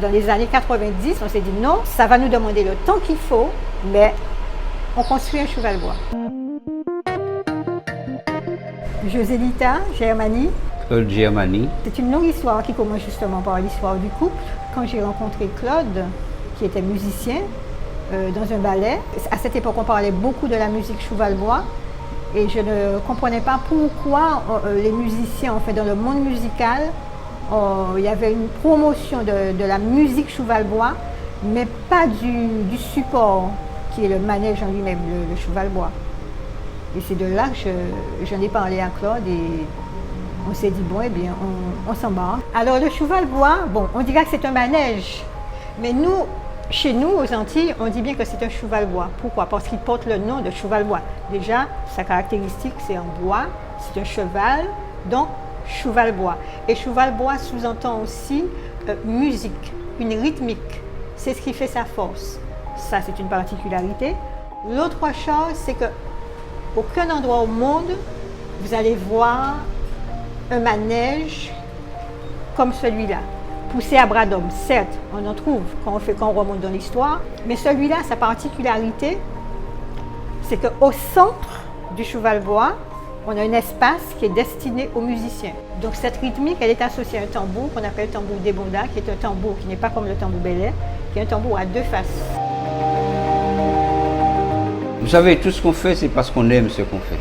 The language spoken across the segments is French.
dans les années 90, on s'est dit non, ça va nous demander le temps qu'il faut, mais on construit un cheval-bois. Joselita Germani. Claude Germani. C'est une longue histoire qui commence justement par l'histoire du couple. Quand j'ai rencontré Claude, qui était musicien dans un ballet, à cette époque on parlait beaucoup de la musique cheval-bois et je ne comprenais pas pourquoi les musiciens, en fait dans le monde musical, il y avait une promotion de la musique cheval-bois, mais pas du support qui est le manège en lui-même, le cheval-bois. Et c'est de là que j'en ai parlé à Claude et on s'est dit, bon, eh bien, on s'embarque. Alors, le cheval-bois, bon, on dirait que c'est un manège, mais nous, chez nous, aux Antilles, on dit bien que c'est un cheval-bois. Pourquoi? Parce qu'il porte le nom de cheval-bois. Déjà, sa caractéristique, c'est en bois, c'est un cheval, donc cheval-bois. Et cheval-bois sous-entend aussi musique, une rythmique. C'est ce qui fait sa force. Ça, c'est une particularité. L'autre chose, c'est que aucun endroit au monde, vous allez voir un manège comme celui-là, poussé à bras d'homme. Certes, on en trouve quand on remonte dans l'histoire, mais celui-là, sa particularité, c'est qu'au centre du cheval-bois, on a un espace qui est destiné aux musiciens. Donc cette rythmique, elle est associée à un tambour qu'on appelle tambour débonda, qui est un tambour qui n'est pas comme le tambour Bel-Air, qui est un tambour à deux faces. Vous savez, tout ce qu'on fait, c'est parce qu'on aime ce qu'on fait.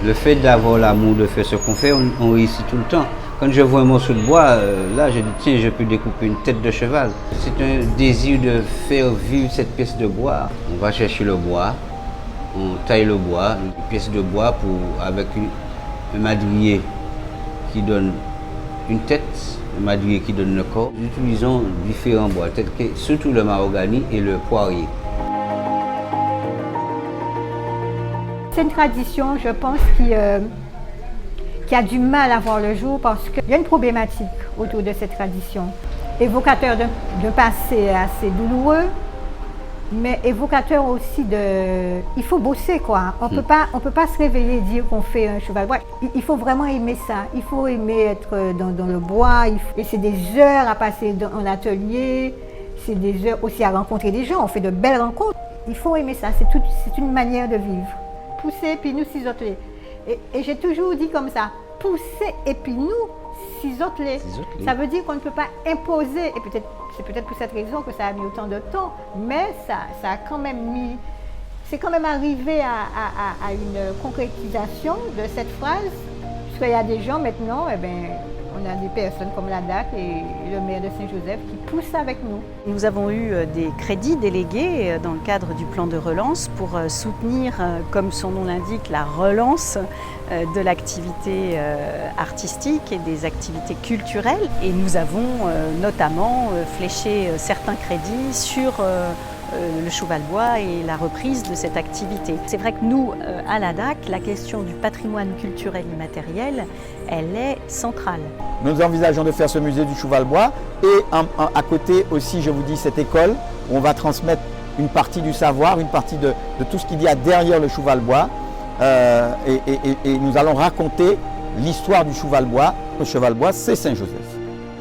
Le fait d'avoir l'amour de faire ce qu'on fait, on réussit tout le temps. Quand je vois un morceau de bois, là, je dis, tiens, je peux découper une tête de cheval. C'est un désir de faire vivre cette pièce de bois. On va chercher le bois, on taille le bois, une pièce de bois avec un madrier qui donne une tête, un madrier qui donne le corps. Nous utilisons différents bois, tels que surtout le mahogany et le poirier. C'est une tradition, je pense, qui a du mal à voir le jour parce qu'il y a une problématique autour de cette tradition. Évocateur d'un passé assez douloureux, mais évocateur aussi de... Il faut bosser, quoi. On peut pas se réveiller et dire qu'on fait un cheval-bois. Il faut vraiment aimer ça. Il faut aimer être dans le bois. Et c'est des heures à passer en atelier. C'est des heures aussi à rencontrer des gens. On fait de belles rencontres. Il faut aimer ça. C'est une manière de vivre. Pousser puis nous ciseauteler. Et j'ai toujours dit comme ça, pousser et puis nous ciseauteler. Ça veut dire qu'on ne peut pas imposer, et c'est peut-être pour cette raison que ça a mis autant de temps, mais ça a quand même mis, c'est quand même arrivé à une concrétisation de cette phrase, puisqu'il y a des gens maintenant, eh bien, on a des personnes comme la DAC et le maire de Saint-Joseph qui poussent avec nous. Nous avons eu des crédits délégués dans le cadre du plan de relance pour soutenir, comme son nom l'indique, la relance de l'activité artistique et des activités culturelles. Et nous avons notamment fléché certains crédits sur le cheval-bois et la reprise de cette activité. C'est vrai que nous, à la DAC, la question du patrimoine culturel immatériel, elle est centrale. Nous envisageons de faire ce musée du cheval-bois et à côté aussi, je vous dis, cette école où on va transmettre une partie du savoir, une partie de tout ce qu'il y a derrière le cheval-bois et nous allons raconter l'histoire du cheval-bois. Le cheval-bois, c'est Saint-Joseph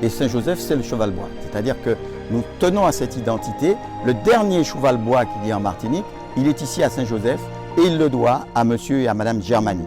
et Saint-Joseph, c'est le cheval-bois. C'est-à-dire que nous tenons à cette identité. Le dernier cheval-bois qu'il y a en Martinique, il est ici à Saint-Joseph et il le doit à monsieur et à madame Germani.